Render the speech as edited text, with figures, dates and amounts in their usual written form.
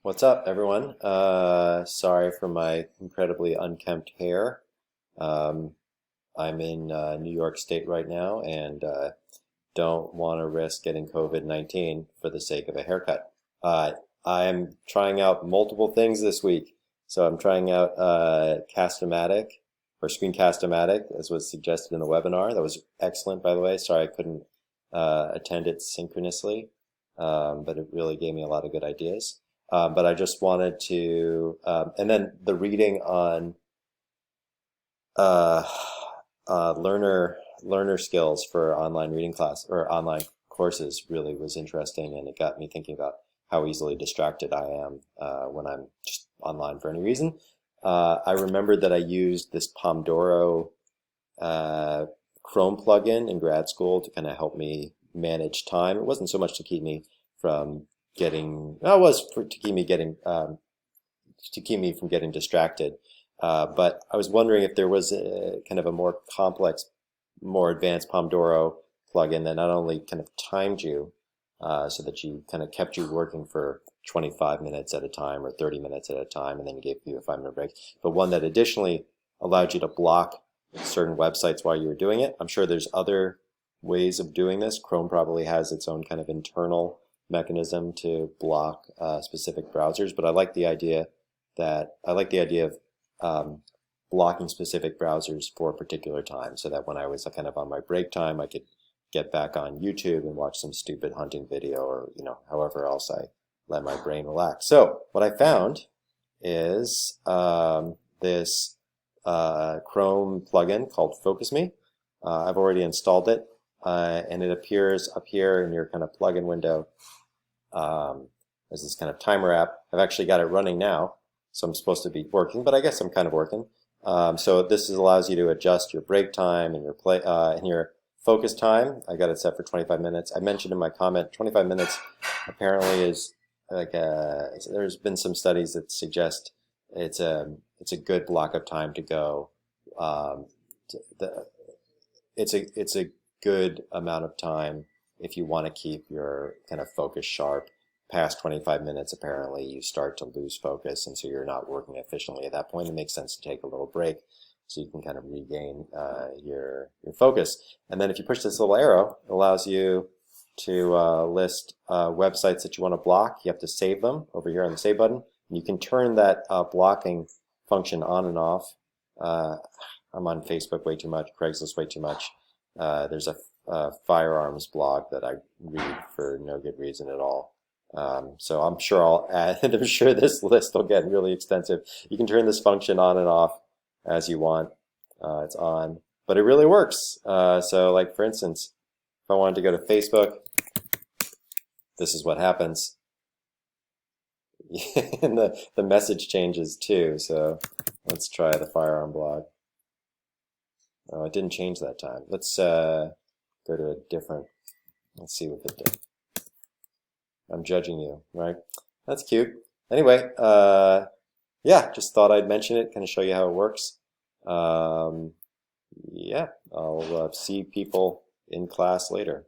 What's up, everyone? Sorry for my incredibly unkempt hair. Um, I'm in New York State right now and don't want to risk getting COVID-19 for the sake of a haircut. Uh, I'm trying out multiple things this week. So I'm trying out Cast-O-Matic or Screencast-O-Matic, as was suggested in the webinar. That was excellent, by the way. Sorry I couldn't attend it synchronously, but it really gave me a lot of good ideas. But I just wanted to, and then the reading on uh, learner skills for online reading class or online courses really was interesting, and it got me thinking about how easily distracted I am when I'm just online for any reason. I remembered that I used this Pomodoro uh, Chrome plugin in grad school to kind of help me manage time. It wasn't so much to keep me from getting, well, it was to keep me from getting distracted. But I was wondering if there was a kind of a more complex, more advanced Pomodoro plugin that not only kind of timed you so that you kind of kept you working for 25 minutes at a time or 30 minutes at a time and then gave you a 5-minute break, but one that additionally allowed you to block certain websites while you were doing it. I'm sure there's other ways of doing this. Chrome probably has its own kind of internal mechanism to block specific browsers, but I like the idea of blocking specific browsers for a particular time, so that when I was kind of on my break time, I could get back on YouTube and watch some stupid hunting video, or however else I let my brain relax. So what I found is this Chrome plugin called Focus Me. I've already installed it, and it appears up here in your kind of plugin window as this kind of timer app. I've actually got it running now, so I'm supposed to be working, but I guess I'm kind of working. So this allows you to adjust your break time and your focus time. I got it set for 25 minutes. I mentioned in my comment, 25 minutes apparently is like there's been some studies that suggest it's a good block of time to go. It's a good amount of time if you want to keep your kind of focus sharp. Past 25 minutes, apparently, you start to lose focus, and so you're not working efficiently at that point. It makes sense to take a little break so you can kind of regain your focus. And then if you push this little arrow, it allows you to list websites that you want to block. You have to save them over here on the Save button. And you can turn that blocking function on and off. I'm on Facebook way too much, Craigslist way too much. There's a firearms blog that I read for no good reason at all. So I'm sure I'll add, and I'm sure this list will get really extensive. You can turn this function on and off as you want. It's on, but it really works. So like for instance, if I wanted to go to Facebook, this is what happens. And the message changes too. So let's try the firearm blog. Oh, it didn't change that time. Let's go to a different, let's see what it did. I'm judging you, right? That's cute. Anyway, yeah, just thought I'd mention it, kind of show you how it works. Yeah, I'll see people in class later.